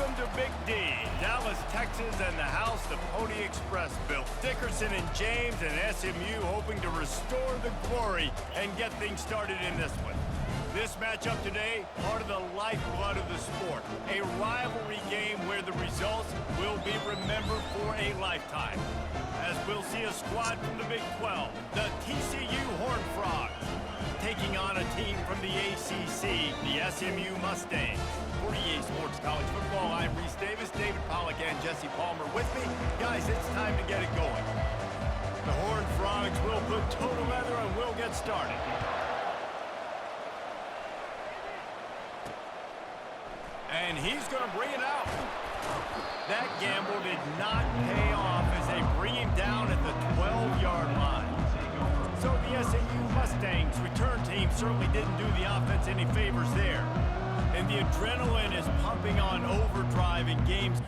Welcome to Big D, Dallas, Texas, and the house the Pony Express built. Dickerson and James and SMU hoping to restore the glory and get things started in this one. This matchup today, part of the lifeblood of the sport. A rivalry game where the results will be remembered for a lifetime. As we'll see a squad from the Big 12, the TCU Horned Frogs, taking on a team from the ACC, the SMU Mustangs. For EA Sports College Football, I'm Reese Davis, David Pollack, and Jesse Palmer with me. Guys, it's time to get it going. The Horned Frogs will put total leather and we'll get started. And he's going to bring it out. That gamble did not pay off as they bring him down at the 12-yard line. So the SMU Mustangs return team certainly didn't do the offense any favors there. And the adrenaline is pumping on overdrive in games.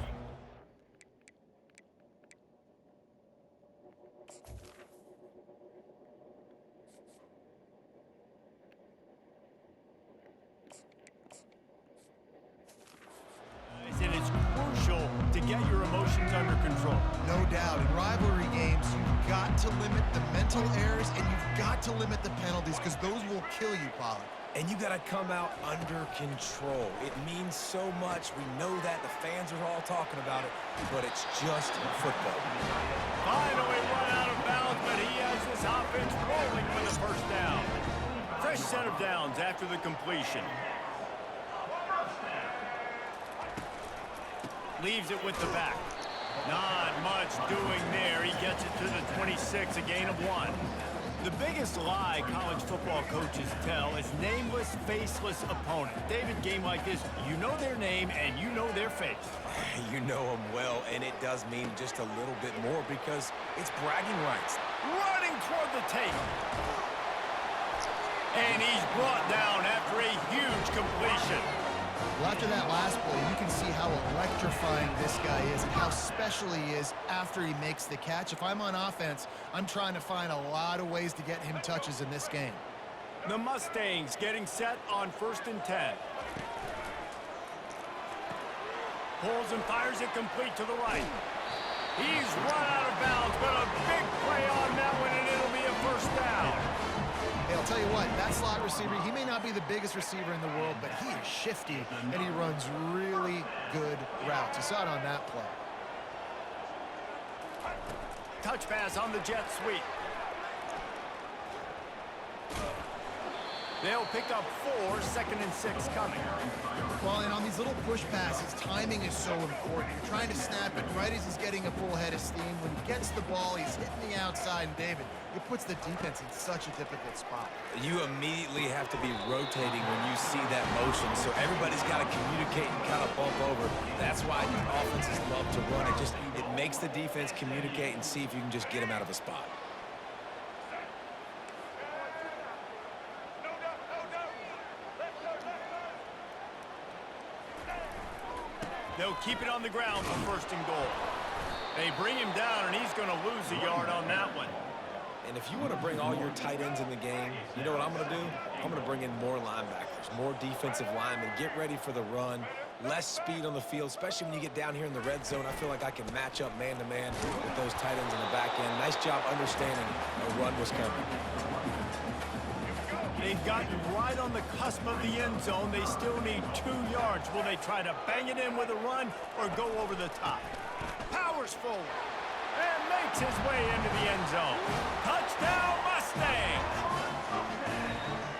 And it's crucial to get your emotions under control. No doubt. In rivalry games, you've got to limit the mental errors and you've got to limit the penalties because those will kill you, Pollard. And you got to come out under control. It means so much. We know that. The fans are all talking about it, but it's just football. Finally run out of bounds, but he has this offense rolling for the first down. Fresh set of downs after the completion. Leaves it with the back. Not much doing there. He gets it to the 26, a gain of 1. The biggest lie college football coaches tell is nameless, faceless opponent. David, game like this, you know their name and you know their face. You know them well, and it does mean just a little bit more because it's bragging rights. Running toward the tape. And he's brought down after a huge completion. Well, after that last play, you can see how electrifying this guy is and how special he is after he makes the catch. If I'm on offense, I'm trying to find a lot of ways to get him touches in this game. The Mustangs getting set on 1st and 10. Pulls and fires it complete to the right. He's run out of bounds, but a big play on that one, and it'll be a first down. Hey, I'll tell you what, that slot receiver, he may not be the biggest receiver in the world, but he is shifty, and he runs really good routes. You saw it on that play. Touch pass on the jet sweep. They'll pick up 4, 2nd and 6 coming. Well, and on these little push passes, timing is so important. You're trying to snap it right as he's getting a full head of steam. When he gets the ball, he's hitting the outside, and David, it puts the defense in such a difficult spot. You immediately have to be rotating when you see that motion, so everybody's got to communicate and kind of bump over. That's why the offenses love to run. It makes the defense communicate and see if you can just get him out of a spot. They'll keep it on the ground for 1st and goal. They bring him down, and he's going to lose a yard on that one. And if you want to bring all your tight ends in the game, you know what I'm going to do? I'm going to bring in more linebackers, more defensive linemen, get ready for the run, less speed on the field, especially when you get down here in the red zone. I feel like I can match up man-to-man with those tight ends in the back end. Nice job understanding a run was coming. They've gotten right on the cusp of the end zone. They still need 2 yards. Will they try to bang it in with a run or go over the top? Powers forward and makes his way into the end zone. Touchdown, Mustangs!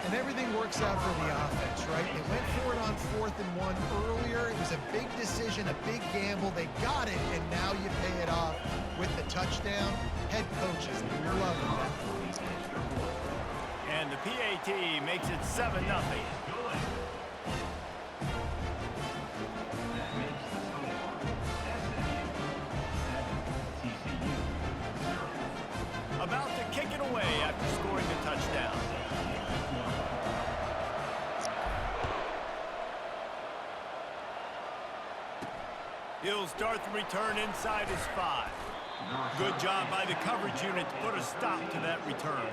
And everything works out for the offense, right? They went for it on 4th and 1 earlier. It was a big decision, a big gamble. They got it, and now you pay it off with the touchdown. Head coaches, they're loving that. And the PAT makes it 7-0. About to kick it away after scoring the touchdown. He'll start the return inside his 5. Good job by the coverage unit to put a stop to that return.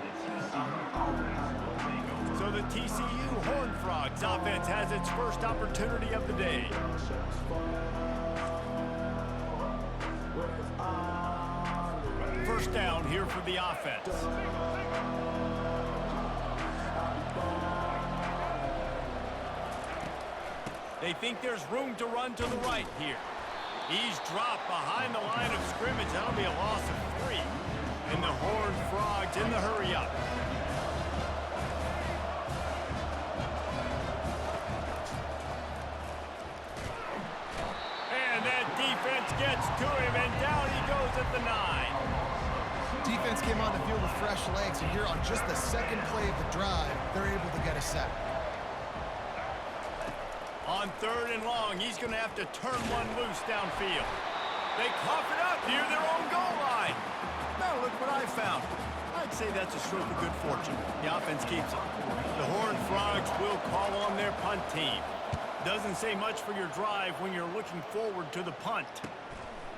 So the TCU Horned Frogs His offense has its first opportunity of the day. First down here for the offense. They think there's room to run to the right here. He's dropped behind the line of scrimmage. That'll be a loss of 3. And the Horned Frogs in the hurry up. And that defense gets to him, and down he goes at the 9. Defense came on the field with fresh legs, and here on just the second play of the drive, they're able to get a sack. On 3rd and long, he's going to have to turn one loose downfield. They cough it up near their own goal line. Now look what I found. I'd say that's a stroke of good fortune. The offense keeps it. The Horned Frogs will call on their punt team. Doesn't say much for your drive when you're looking forward to the punt.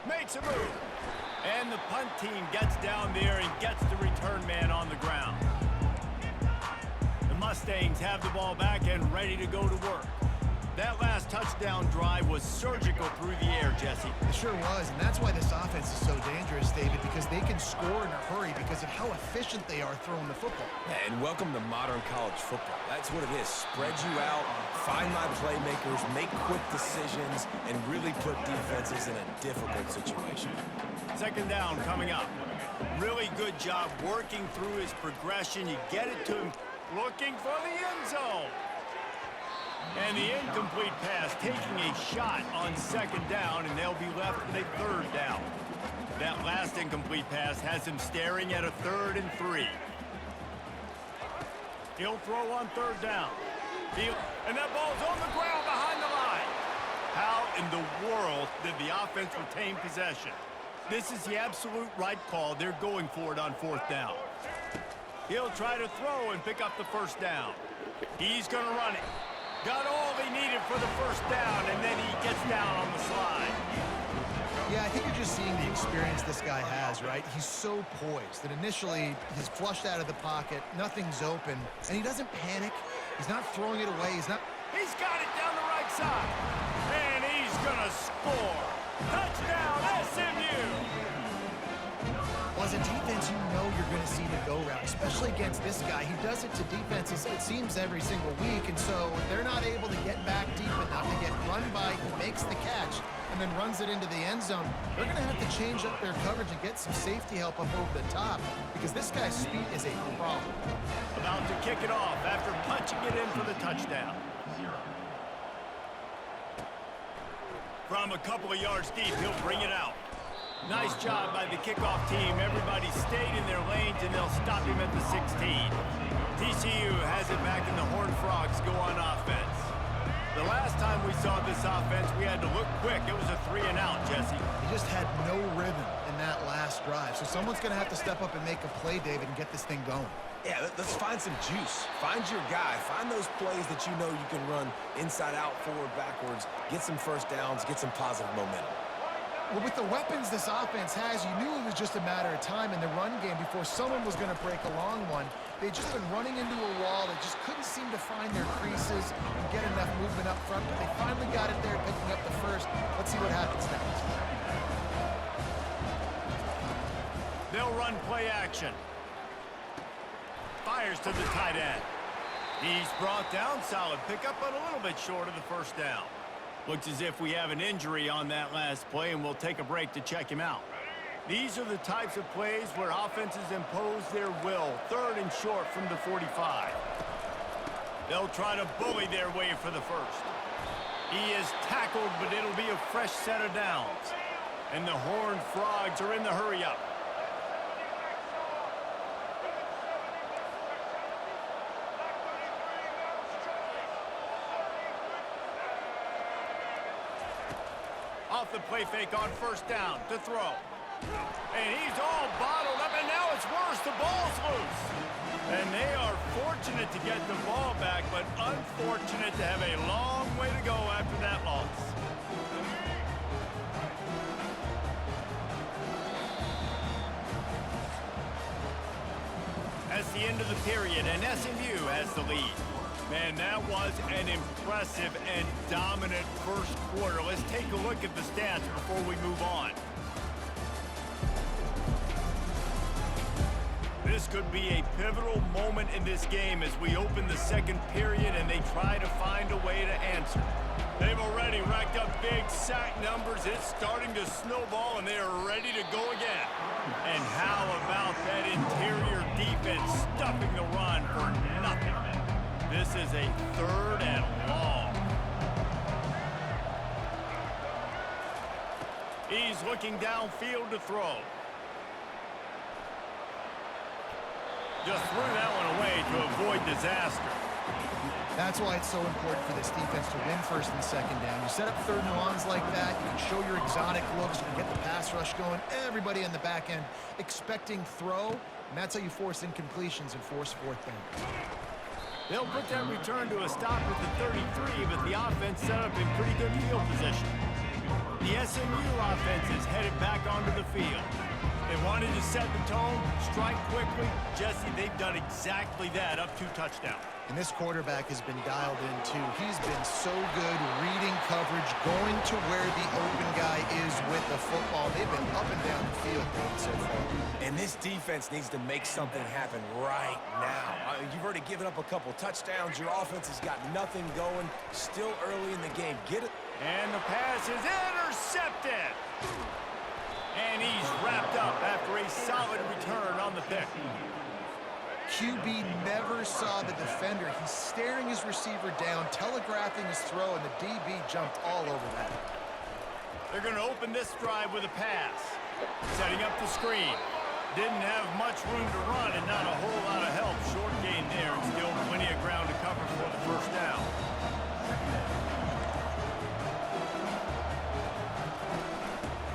Makes a move. And the punt team gets down there and gets the return man on the ground. The Mustangs have the ball back and ready to go to work. That last touchdown drive was surgical through the air, Jesse. It sure was, and that's why this offense is so dangerous, David, because they can score in a hurry because of how efficient they are throwing the football. Yeah, and welcome to modern college football. That's what it is. Spread you out, find my playmakers, make quick decisions, and really put defenses in a difficult situation. Second down coming up. Really good job working through his progression. You get it to him, looking for the end zone. And the incomplete pass taking a shot on second down, and they'll be left with a 3rd down. That last incomplete pass has him staring at a 3rd and 3. He'll throw on 3rd down. And that ball's on the ground behind the line. How in the world did the offense retain possession? This is the absolute right call. They're going for it on 4th down. He'll try to throw and pick up the 1st down. He's going to run it. Got all he needed for the 1st down, and then he gets down on the slide. Yeah, I think you're just seeing the experience this guy has, right? He's so poised that initially he's flushed out of the pocket, nothing's open, and he doesn't panic. He's not throwing it away. He's got it down the right side, and he's going to score. Touchdown, SMU! Well, as a defense, you know you're going to see the go-round, especially against this guy. He does it to defenses, it seems, every single week, and so if they're not able to get back deep enough to get run by, he makes the catch and then runs it into the end zone. They're going to have to change up their coverage and get some safety help up over the top because this guy's speed is a problem. About to kick it off after punching it in for the touchdown. From a couple of yards deep, he'll bring it out. Nice job by the kickoff team. Everybody stayed in their lanes, and they'll stop him at the 16. TCU has it back, and the Horned Frogs go on offense. The last time we saw this offense, we had to look quick. It was a 3-and-out, Jesse. He just had no rhythm in that last drive. So someone's going to have to step up and make a play, David, and get this thing going. Yeah, let's find some juice. Find your guy. Find those plays that you know you can run inside out, forward, backwards, get some 1st downs, get some positive momentum. Well, with the weapons this offense has, you knew it was just a matter of time in the run game before someone was going to break a long one. They'd just been running into a wall. They just couldn't seem to find their creases and get enough movement up front, but they finally got it there, picking up the 1st. Let's see what happens next. They'll run play action. Fires to the tight end. He's brought down, solid pickup, but a little bit short of the 1st down. Looks as if we have an injury on that last play, and we'll take a break to check him out. These are the types of plays where offenses impose their will. 3rd and short from the 45. They'll try to bully their way for the 1st. He is tackled, but it'll be a fresh set of downs. And the Horned Frogs are in the hurry-up. Off the play fake on 1st down to throw. And he's all bottled up, and now it's worse. The ball's loose. And they are fortunate to get the ball back, but unfortunate to have a long way to go after that loss. That's the end of the period, and SMU has the lead. Man, that was an impressive and dominant first quarter. Let's take a look at the stats before we move on. This could be a pivotal moment in this game as we open the second period and they try to find a way to answer. They've already racked up big sack numbers. It's starting to snowball, and they are ready to go again. And how about that interior defense stuffing the run for nothing? This is a 3rd and long. He's looking downfield to throw. Just threw that one away to avoid disaster. That's why it's so important for this defense to win 1st and 2nd down. You set up 3rd and longs like that, you can show your exotic looks, you can get the pass rush going, everybody on the back end expecting throw, and that's how you force incompletions and force 4th down. They'll put that return to a stop at the 33, but the offense set up in pretty good field position. The SMU offense is headed back onto the field. They wanted to set the tone, strike quickly. Jesse, they've done exactly that, up 2 touchdowns. And this quarterback has been dialed in, too. He's been so good reading coverage, going to where the open guy is with the football. They've been up and down the field so far. And this defense needs to make something happen right now. You've already given up a couple touchdowns. Your offense has got nothing going. Still early in the game. Get it. And the pass is intercepted. And he's wrapped up after a solid return on the pick. QB never saw the defender. He's staring his receiver down, telegraphing his throw, and the DB jumped all over that. They're going to open this drive with a pass. Setting up the screen. Didn't have much room to run and not a whole lot of help. Short gain there and still plenty of ground to cover for the 1st down.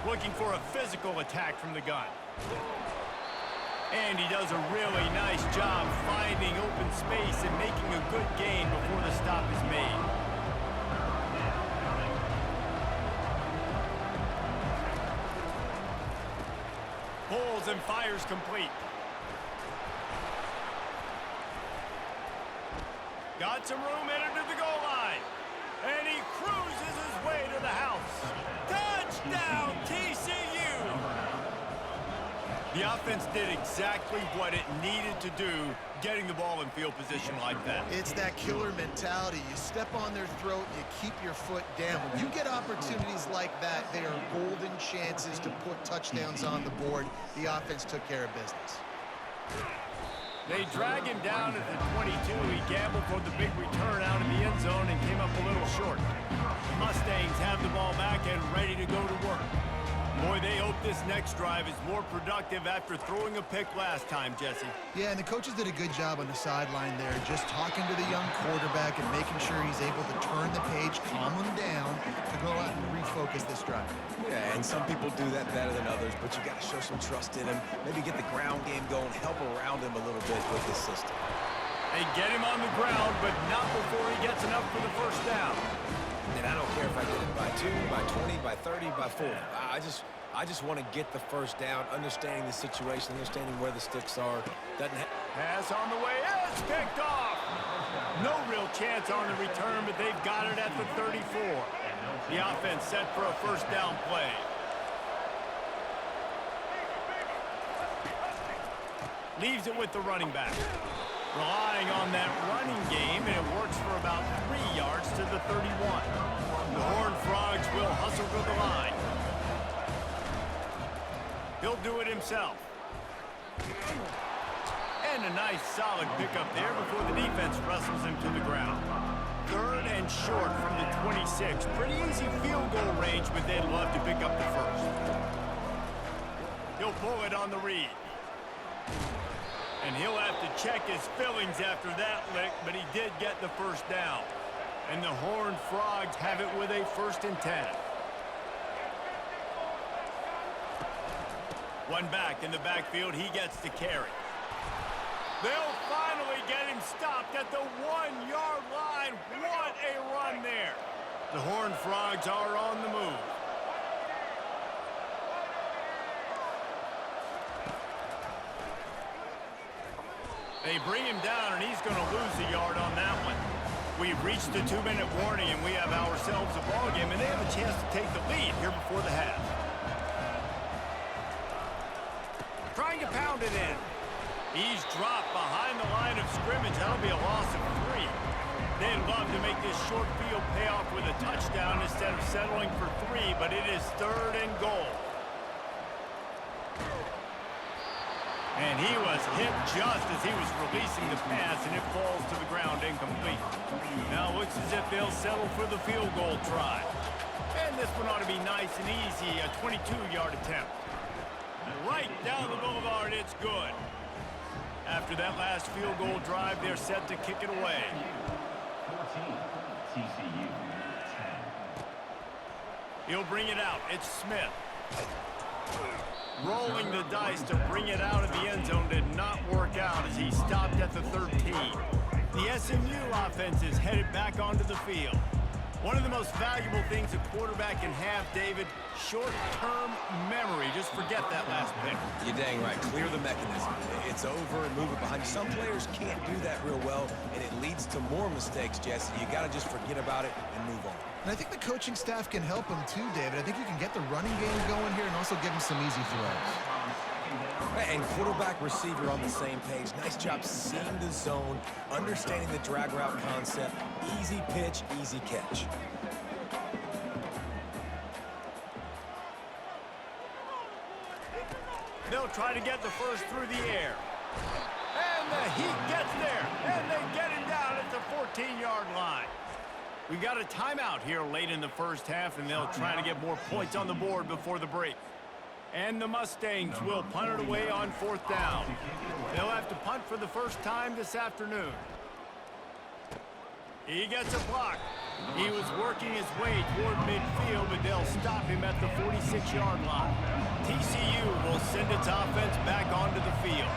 Looking for a physical attack from the gun. And he does a really nice job finding open space and making a good gain before the stop is made. Pulls and fires complete. Got some room, entered to the goal line. And he cruises his way to the house. Touchdown, TCU! The offense did exactly what it needed to do, getting the ball in field position like that. It's that killer mentality. You step on their throat, you keep your foot down. When you get opportunities like that, they are golden chances to put touchdowns on the board. The offense took care of business. They drag him down at the 22. He gambled for the big return out in the end zone and came up a little short. The Mustangs have the ball back and ready to go to work. Boy, they hope this next drive is more productive after throwing a pick last time, Jesse. Yeah, and the coaches did a good job on the sideline there, just talking to the young quarterback and making sure he's able to turn the page, calm him down, to go out and refocus this drive. Yeah, and some people do that better than others, but you got to show some trust in him. Maybe get the ground game going, help around him a little bit with this system. They get him on the ground, but not before he gets enough for the 1st down. And I don't care if I get it by 2, by 20, by 30, by 40. I just want to get the 1st down, understanding the situation, understanding where the sticks are. Pass on the way, it's picked off. No real chance on the return, but they've got it at the 34. The offense set for a 1st down play. Leaves it with the running back. Relying on that running game, and it works for about 3 yards to the 31. The Horned Frogs will hustle to the line. He'll do it himself. And a nice solid pickup there before the defense wrestles him to the ground. 3rd and short from the 26. Pretty easy field goal range, but they'd love to pick up the 1st. He'll pull it on the read. And he'll have to check his fillings after that lick, but he did get the 1st down. And the Horned Frogs have it with a 1st and 10. One back in the backfield, he gets to carry. They'll finally get him stopped at the 1-yard line. What a run there. The Horned Frogs are on the move. They bring him down, and he's going to lose a yard on that one. We've reached the 2-minute warning, and we have ourselves a ball game, and they have a chance to take the lead here before the half. Trying to pound it in. He's dropped behind the line of scrimmage. That'll be a loss of 3. They'd love to make this short field pay off with a touchdown instead of settling for 3, but it is 3rd and goal. And he was hit just as he was releasing the pass, and it falls to the ground incomplete. Now it looks as if they'll settle for the field goal try. And this one ought to be nice and easy, a 22-yard attempt. Right down the boulevard, it's good. After that last field goal drive, they're set to kick it away. 14, TCU 10. He'll bring it out. It's Smith. Rolling the dice to bring it out of the end zone did not work out as he stopped at the 13. The SMU offense is headed back onto the field. One of the most valuable things a quarterback can have, David, short-term memory. Just forget that last pick. You're dang right. Clear the mechanism. It's over and move it behind you. Some players can't do that real well, and it leads to more mistakes, Jesse. You got to just forget about it and move on. And I think the coaching staff can help him too, David. I think you can get the running game going here and also give him some easy throws. And quarterback, receiver on the same page. Nice job seeing the zone, understanding the drag route concept. Easy pitch, easy catch. They'll try to get the first through the air. And the Heat gets there. And they get him down at the 14-yard line. We've got a timeout here late in the first half, and they'll try to get more points on the board before the break. And the Mustangs will punt it away on 4th down. They'll have to punt for the first time this afternoon. He gets a block. He was working his way toward midfield, but they'll stop him at the 46-yard line. TCU will send its offense back onto the field.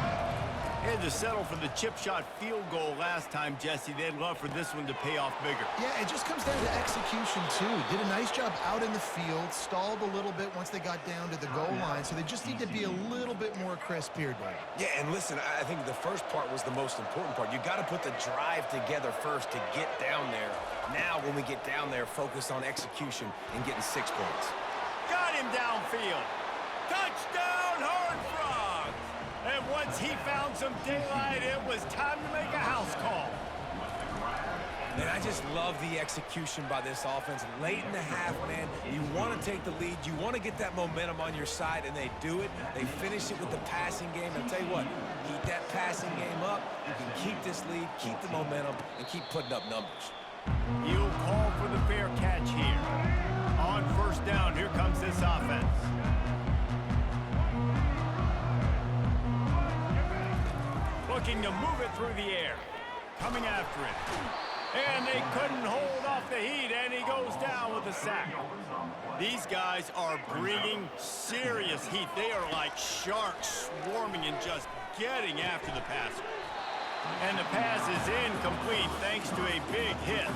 They had to settle for the chip shot field goal last time, Jesse. They'd love for this one to pay off bigger. Yeah, it just comes down to execution, too. Did a nice job out in the field, stalled a little bit once they got down to the goal line, so they just need to be a little bit more crisp here, Dave. Yeah, and listen, I think the first part was the most important part. You got to put the drive together first to get down there. Now, when we get down there, focus on execution and getting 6 points. Got him downfield. Touchdown, Horned Frogs! And once he found some daylight, it was time to make a house call. And I just love the execution by this offense. Late in the half, man, you want to take the lead. You want to get that momentum on your side, and they do it. They finish it with the passing game. And I'll tell you what, keep that passing game up. You can keep this lead, keep the momentum, and keep putting up numbers. He'll call for the fair catch here. On 1st down, here comes this offense. Looking to move it through the air. Coming after it. And they couldn't hold off the Heat, and he goes down with a sack. These guys are bringing serious heat. They are like sharks swarming and just getting after the passer. And the pass is incomplete thanks to a big hit.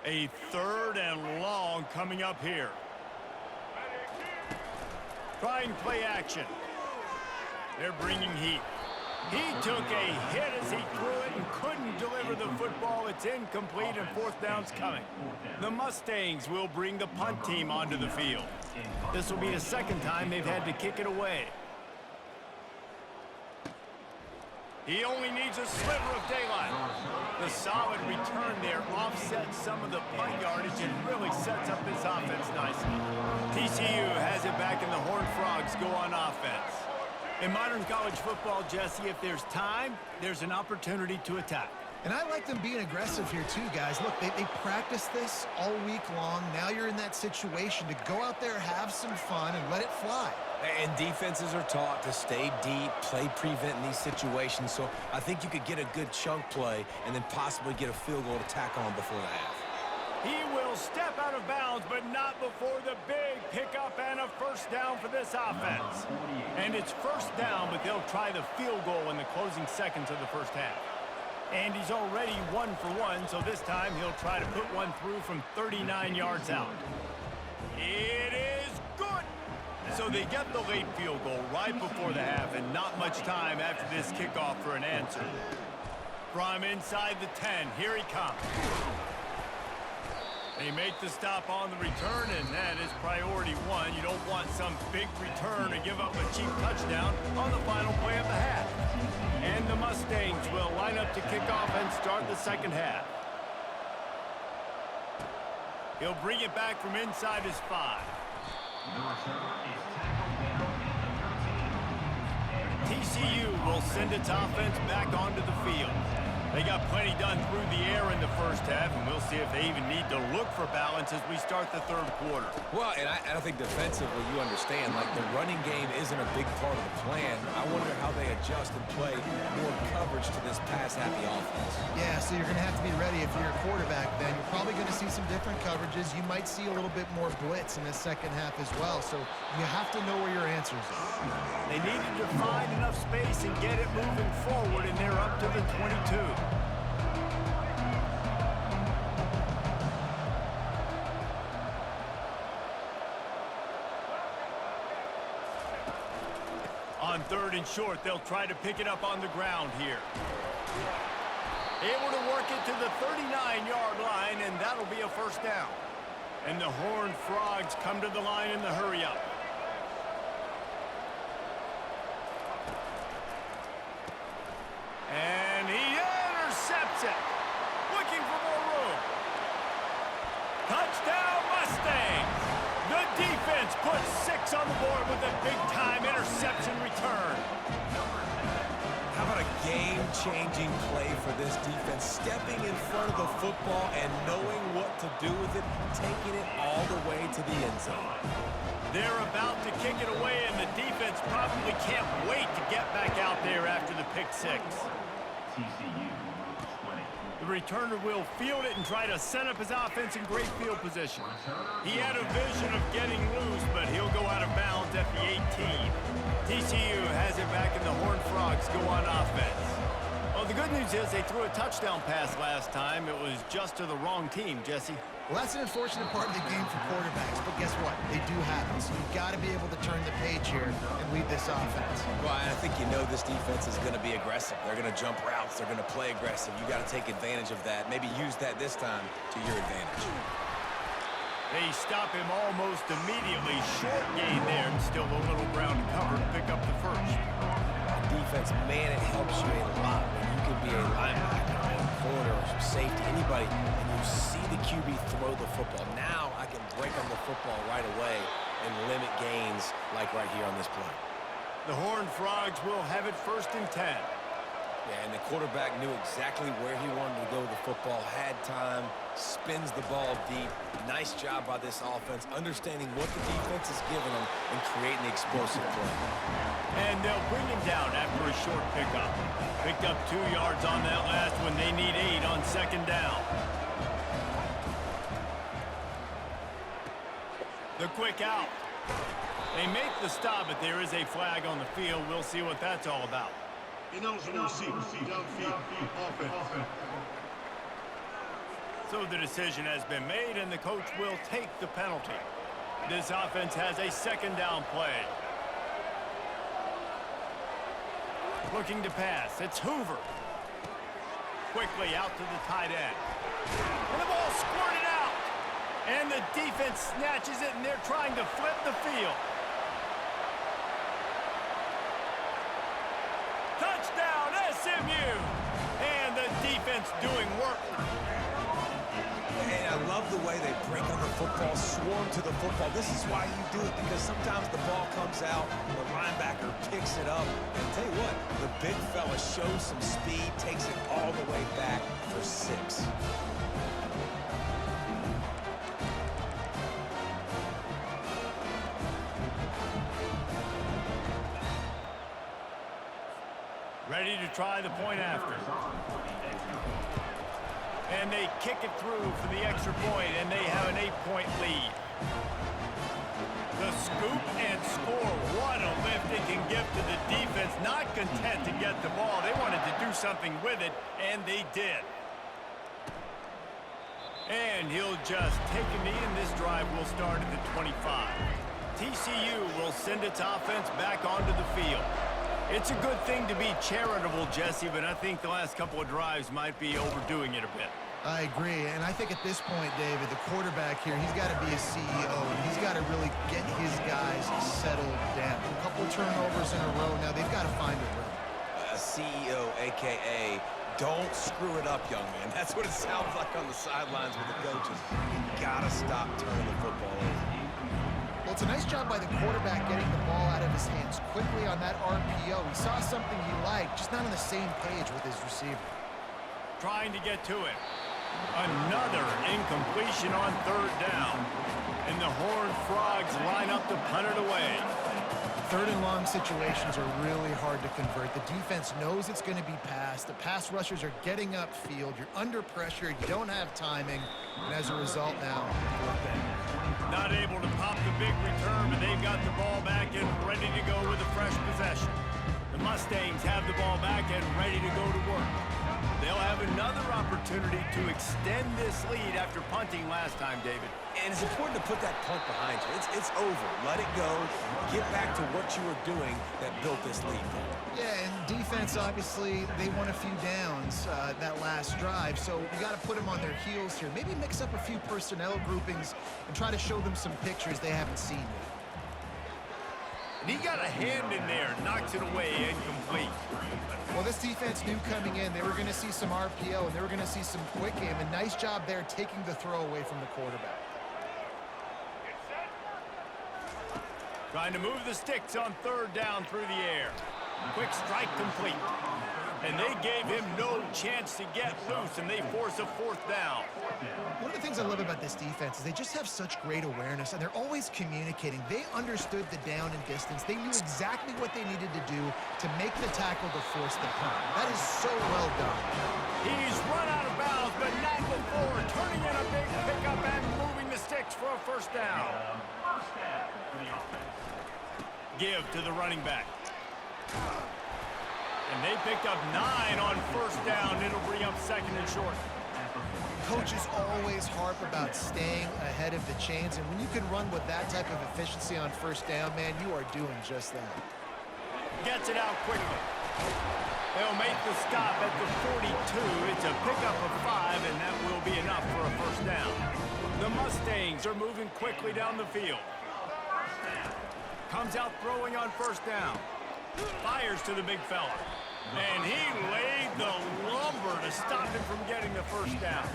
A 3rd and long coming up here. Trying play action. They're bringing heat. He took a hit as he threw it and couldn't deliver the football. It's incomplete and 4th down's coming. The Mustangs will bring the punt team onto the field. This will be the 2nd time they've had to kick it away. He only needs a sliver of daylight. The solid return there offsets some of the punt yardage and really sets up this offense nicely. TCU has it back and the Horned Frogs go on offense. In modern college football, Jesse, if there's time, there's an opportunity to attack. And I like them being aggressive here too, guys. Look, they practice this all week long. Now you're in that situation to go out there, have some fun, and let it fly. And defenses are taught to stay deep, play prevent in these situations. So I think you could get a good chunk play and then possibly get a field goal to tack on before the half. He will step out of bounds, but not before the big pickup and a 1st down for this offense. And it's 1st down, but they'll try the field goal in the closing seconds of the 1st half. And he's already 1 for 1, so this time he'll try to put one through from 39 yards out. It is good! So they get the late field goal right before the half, and not much time after this kickoff for an answer. From inside the 10, here he comes. They make the stop on the return, and that is priority 1. You don't want some big return to give up a cheap touchdown on the final play of the half. And the Mustangs will line up to kick off and start the second half. He'll bring it back from inside his 5. TCU will send its offense back onto the field. They got plenty done through the air in the first half, and we'll see if they even need to look for balance as we start the third quarter. Well, and I think defensively, you understand, like the running game isn't a big part of the plan. I wonder how they adjust and play more coverage to this pass-happy offense. Yeah, so you're going to have to be ready if you're a quarterback, Ben. You're probably going to see some different coverages. You might see a little bit more blitz in the second half as well, so you have to know where your answers are. They needed to find enough space and get it moving forward, and they're up to the 22. On 3rd and short, they'll try to pick it up on the ground here. Able to work it to the 39-yard line, and that'll be a first down. And the Horned Frogs come to the line in the hurry-up. And he intercepts it. Looking for more room. Touchdown, Mustangs! The defense puts 6 on the board with a big-time interception return. How about a game-changing play for this defense? Stepping in front of the football and knowing what to do with it, taking it all the way to the end zone. They're about to kick it away, and the defense probably can't wait to get back out there after the pick 6. TCU 20. The returner will field it and try to set up his offense in great field position. He had a vision of getting loose, but he'll go out of bounds at the 18. TCU has it back, and the Horned Frogs go on offense. Well, the good news is they threw a touchdown pass last time. It was just to the wrong team, Jesse. Well, that's an unfortunate part of the game for quarterbacks, but guess what? They do happen, so you've got to be able to turn the page here and lead this offense. Well, I think you know this defense is going to be aggressive. They're going to jump routes. They're going to play aggressive. You got to take advantage of that. Maybe use that this time to your advantage. They stop him almost immediately. Short gain there, and still a little ground to cover to pick up the first. Defense, man, it helps you a lot when you can be a linebacker, a corner, or safety, anybody, and you see the QB throw the football. Now I can break on the football right away and limit gains like right here on this play. The Horned Frogs will have it 1st and 10. Yeah, and the quarterback knew exactly where he wanted to go with the football, had time, spins the ball deep. Nice job by this offense, understanding what the defense is giving them and creating the explosive play. And they'll bring him down after a short pickup. Picked up 2 yards on that last one. They need 8 on 2nd down. The quick out. They make the stop, but there is a flag on the field. We'll see what that's all about. So the decision has been made, and the coach will take the penalty. This offense has a 2nd down play. Looking to pass. It's Hoover. Quickly out to the tight end. And the ball squirted out. And the defense snatches it, and they're trying to flip the field. Touchdown, SMU! And the defense doing work. And I love the way they break on the football, swarm to the football. This is why you do it, because sometimes the ball comes out, the linebacker picks it up. And tell you what, the big fella shows some speed, takes it all the way back for 6. Ready to try the point after. And they kick it through for the extra point, and they have an 8-point lead. The scoop and score. What a lift it can give to the defense. Not content to get the ball. They wanted to do something with it, and they did. And he'll just take a knee, and this drive will start at the 25. TCU will send its offense back onto the field. It's a good thing to be charitable, Jesse, but I think the last couple of drives might be overdoing it a bit. I agree, and I think at this point, David, the quarterback here, he's got to be a CEO, and he's got to really get his guys settled down. A couple turnovers in a row now. They've got to find a rhythm. A CEO, a.k.a. don't screw it up, young man. That's what it sounds like on the sidelines with the coaches. You got to stop turning the football over. Well, it's a nice job by the quarterback getting the ball out of his hands quickly on that RPO. He saw something he liked, just not on the same page with his receiver. Trying to get to it. Another incompletion on third down. And the Horned Frogs line up to punt it away. Third and long situations are really hard to convert. The defense knows it's going to be passed. The pass rushers are getting upfield. You're under pressure. You don't have timing. And as a result now, fourth down. Not able to pop the big return, but they've got the ball back and ready to go with a fresh possession. The Mustangs have the ball back and ready to go to work. They'll have another opportunity to extend this lead after punting last time, David. And it's important to put that punt behind you. It's over. Let it go. Get back to what you were doing that built this lead. Yeah, and defense, obviously, they won a few downs that last drive, so you got to put them on their heels here. Maybe mix up a few personnel groupings and try to show them some pictures they haven't seen yet. And he got a hand in there, knocks it away, incomplete. Well, this defense knew coming in they were going to see some RPO and they were going to see some quick game. A nice job there taking the throw away from the quarterback. Trying to move the sticks on third down through the air. Quick strike complete. And they gave him no chance to get loose, and they force a fourth down. One of the things I love about this defense is they just have such great awareness, and they're always communicating. They understood the down and distance. They knew exactly what they needed to do to make the tackle to force the punt. That is so well done. He's run out of bounds, but not before turning in a big pickup and moving the sticks for a first down. Give to the running back. And they picked up 9 on first down. It'll bring up second and short. Coaches always harp about staying ahead of the chains, and when you can run with that type of efficiency on first down, man, you are doing just that. Gets it out quickly. They'll make the stop at the 42. It's a pickup of 5, and that will be enough for a first down. The Mustangs are moving quickly down the field. Comes out throwing on first down. Fires to the big fella. And he laid the lumber to stop him from getting the first down.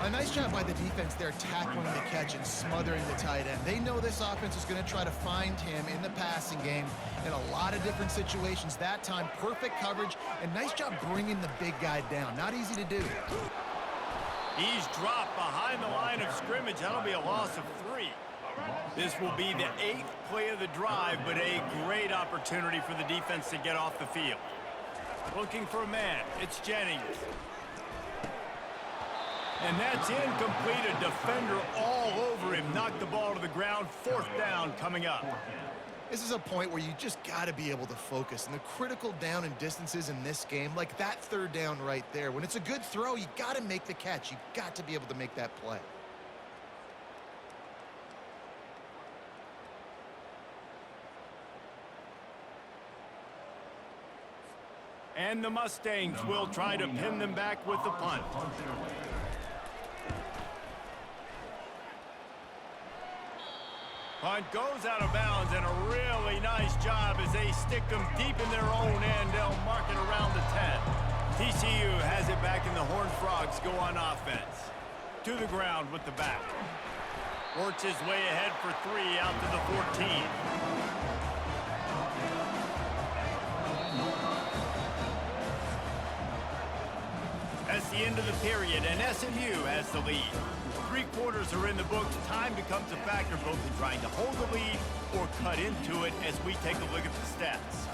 A nice job by the defense there tackling the catch and smothering the tight end. They know this offense is going to try to find him in the passing game in a lot of different situations. That time, perfect coverage, and nice job bringing the big guy down. Not easy to do. He's dropped behind the line of scrimmage. That'll be a loss of 3. This will be the 8th play of the drive, but a great opportunity for the defense to get off the field. Looking for a man. It's Jennings. And that's incomplete. A defender all over him. Knocked the ball to the ground. Fourth down coming up. This is a point where you just got to be able to focus. And the critical down and distances in this game, like that third down right there, when it's a good throw, you got to make the catch. You got to be able to make that play. And the Mustangs will try to pin them back with the punt. Punt goes out of bounds, and a really nice job as they stick them deep in their own end. They'll mark it around the 10. TCU has it back, and the Horned Frogs go on offense. To the ground with the back. Works his way ahead for 3 out to the 14. That's the end of the period, and SMU has the lead. 3 quarters are in the books. Time becomes a factor both in trying to hold the lead or cut into it as we take a look at the stats.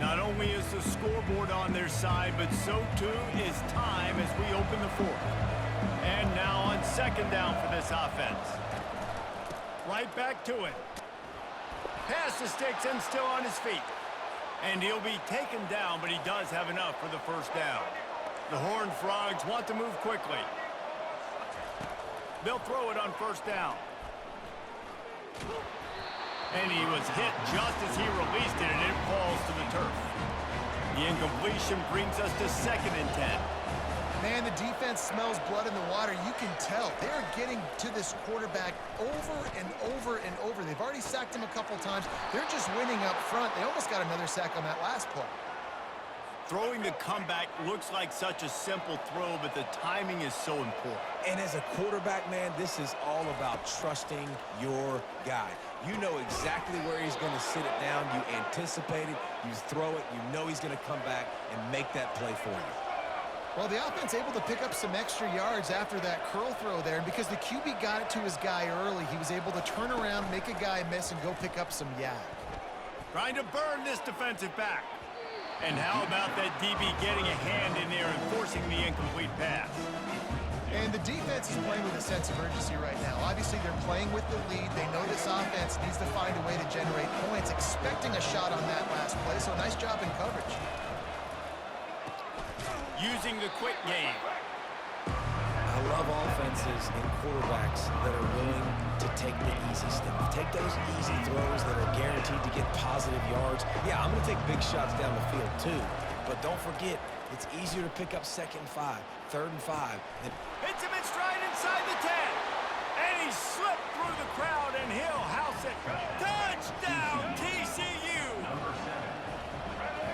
Not only is the scoreboard on their side, but so too is time as we open the 4th. And now on second down for this offense. Right back to it. Pass the sticks and still on his feet. And he'll be taken down, but he does have enough for the first down. The Horned Frogs want to move quickly. They'll throw it on first down. And he was hit just as he released it, and it falls to the turf. The incompletion brings us to 2nd and 10. Man, the defense smells blood in the water. You can tell. They're getting to this quarterback over and over and over. They've already sacked him a couple times. They're just winning up front. They almost got another sack on that last play. Throwing the comeback looks like such a simple throw, but the timing is so important. And as a quarterback, man, this is all about trusting your guy. You know exactly where he's going to sit it down. You anticipate it. You throw it. You know he's going to come back and make that play for you. Well, the offense able to pick up some extra yards after that curl throw there, and because the QB got it to his guy early, he was able to turn around, make a guy miss, and go pick up some yak. Trying to burn this defensive back. And how about that DB getting a hand in there and forcing the incomplete pass? And the defense is playing with a sense of urgency right now. Obviously, they're playing with the lead. They know this offense needs to find a way to generate points, expecting a shot on that last play, so nice job in coverage. Using the quick game. I love offenses and quarterbacks that are willing to take the easy stuff. Take those easy throws that are guaranteed to get positive yards. Yeah, I'm going to take big shots down the field too. But don't forget, it's easier to pick up 2nd and 5, 3rd and 5. Hits him in stride inside the 10. And he slipped through the crowd, and he'll house it. Touchdown, TCU!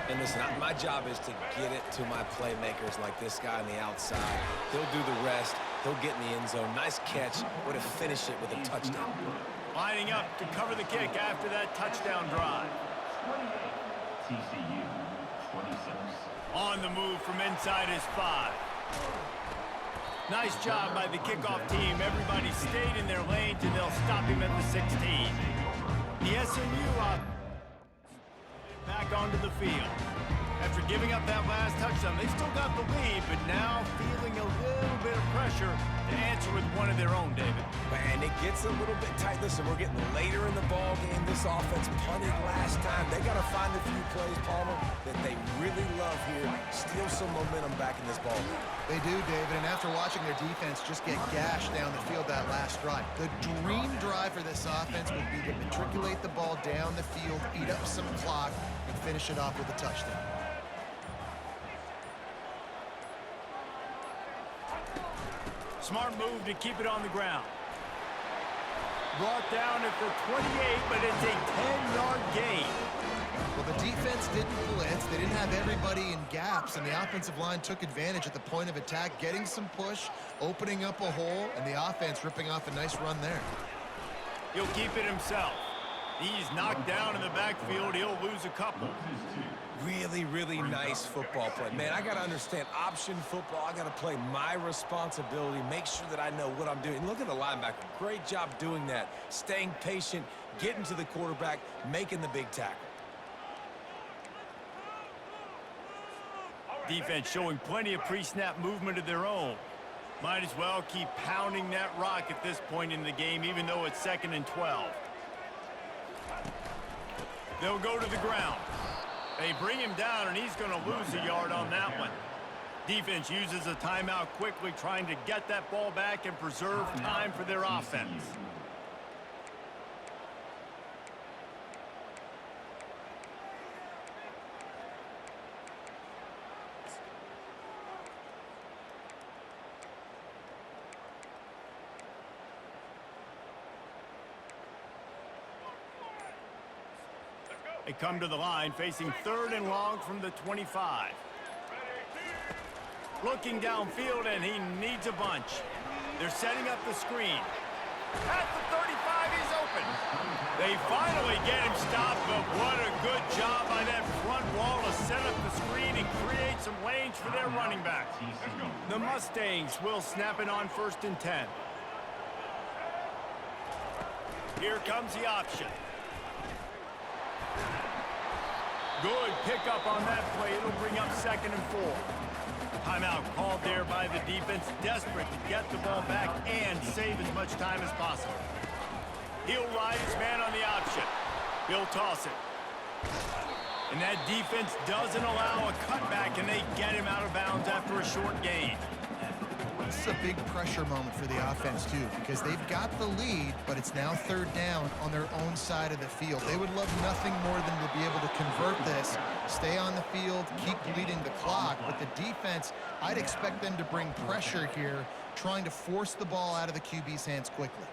And listen, my job is to get it to my playmakers like this guy on the outside. They'll do the rest. They'll get in the end zone. Nice catch. Way to finish it with a touchdown. Lining up to cover the kick after that touchdown drive. 28, TCU, 26. On the move from inside his 5. Nice job by the kickoff team. Everybody stayed in their lanes, and they'll stop him at the 16. The SMU back onto the field. After giving up that last touchdown, they still got the lead, but now feeling a little bit of pressure to answer with one of their own, David. Man, it gets a little bit tight. Listen, we're getting later in the ball game. This offense punted last time. They got to find a few plays, Palmer, that they really love here. Steal some momentum back in this ball game. They do, David, and after watching their defense just get gashed down the field that last drive, the dream drive for this offense would be to matriculate the ball down the field, eat up some clock, and finish it off with a touchdown. Smart move to keep it on the ground. Brought down at the 28, but it's a 10-yard gain. Well, the defense didn't blitz. They didn't have everybody in gaps, and the offensive line took advantage at the point of attack, getting some push, opening up a hole, and the offense ripping off a nice run there. He'll keep it himself. He's knocked down in the backfield. He'll lose a couple. Really, really nice football play. Man, I got to understand option football. I got to play my responsibility, make sure that I know what I'm doing. Look at the linebacker. Great job doing that. Staying patient, getting to the quarterback, making the big tackle. Defense showing plenty of pre-snap movement of their own. Might as well keep pounding that rock at this point in the game, even though it's 2nd and 12. They'll go to the ground. They bring him down, and he's going to lose a yard on that one. Defense uses a timeout quickly, trying to get that ball back and preserve time for their offense. They come to the line, facing 3rd and long from the 25. Looking downfield, and he needs a bunch. They're setting up the screen. At the 35, he's open. They finally get him stopped, but what a good job by that front wall to set up the screen and create some lanes for their running back. The Mustangs will snap it on 1st and 10. Here comes the option. Good pickup on that play. It'll bring up 2nd and 4. Timeout called there by the defense, desperate to get the ball back and save as much time as possible. He'll ride his man on the option. He'll toss it. And that defense doesn't allow a cutback, and they get him out of bounds after a short gain. This is a big pressure moment for the offense, too, because they've got the lead, but it's now third down on their own side of the field. They would love nothing more than to be able to convert this, stay on the field, keep bleeding the clock. But the defense, I'd expect them to bring pressure here, trying to force the ball out of the QB's hands quickly.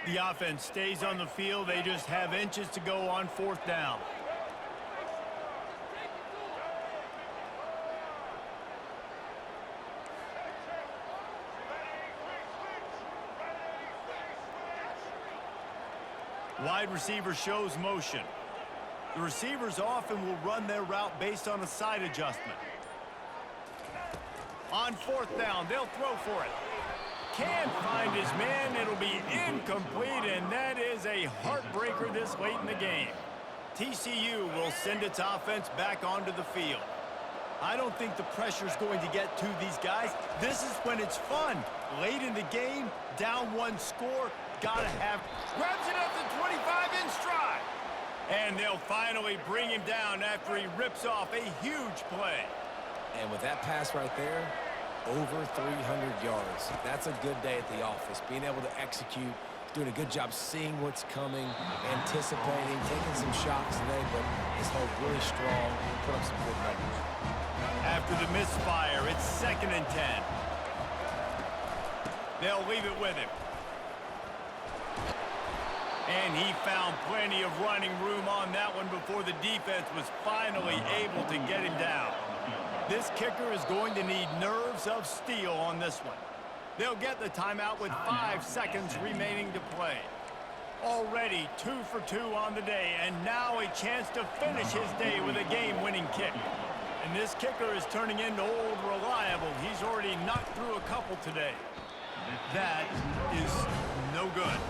The offense stays on the field. They just have inches to go on fourth down. Wide receiver shows motion. The receivers often will run their route based on a side adjustment. On fourth down, they'll throw for it. Can't find his man. It'll be incomplete, and that is a heartbreaker this late in the game. TCU will send its offense back onto the field. I don't think the pressure's going to get to these guys. This is when it's fun. Late in the game, down one score, gotta have. Grabs it at the 25 in stride. And they'll finally bring him down after he rips off a huge play. And with that pass right there, over 300 yards. That's a good day at the office. Being able to execute, doing a good job seeing what's coming, anticipating, taking some shots today, but his hold really strong, put up some good numbers. After the misfire, it's 2nd and 10. They'll leave it with him. And he found plenty of running room on that one before the defense was finally able to get him down. This kicker is going to need nerves of steel on this one. They'll get the timeout with 5 seconds remaining to play. Already 2 for 2 on the day, and now a chance to finish his day with a game-winning kick. And this kicker is turning into old reliable. He's already knocked through a couple today. That is no good.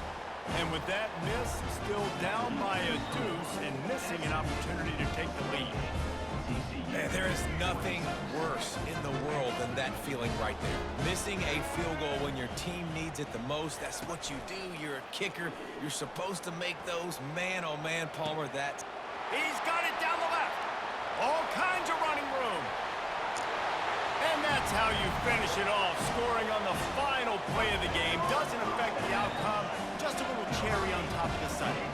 And with that miss, still down by a deuce and missing an opportunity to take the lead. Man, there is nothing worse in the world than that feeling right there. Missing a field goal when your team needs it the most, that's what you do. You're a kicker. You're supposed to make those. Man, oh man, Palmer, that. He's got it down the left. All kinds of running room. And that's how you finish it off. Scoring on the final play of the game doesn't affect the outcome. Just a little cherry on top of the sundae.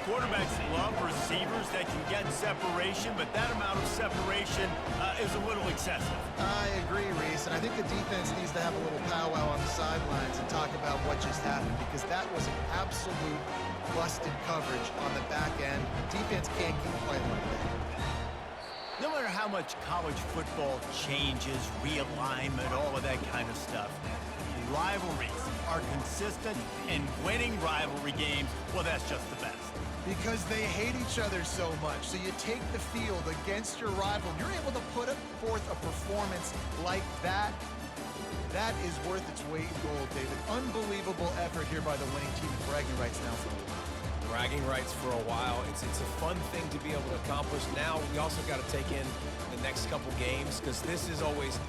Quarterbacks love receivers that can get separation, but that amount of separation is a little excessive. I agree, Reese, and I think the defense needs to have a little powwow on the sidelines and talk about what just happened, because that was an absolute busted coverage on the back end. Defense can't keep playing like that. No matter how much college football changes, realignment, all of that kind of stuff, rivalries are consistent, and winning rivalry games, well, that's just the best. Because they hate each other so much. So you take the field against your rival. You're able to put forth a performance like that. That is worth its weight in gold, David. Unbelievable effort here by the winning team. Bragging rights now for a while. Bragging rights for a while. It's a fun thing to be able to accomplish. Now we also got to take in the next couple games, because this is always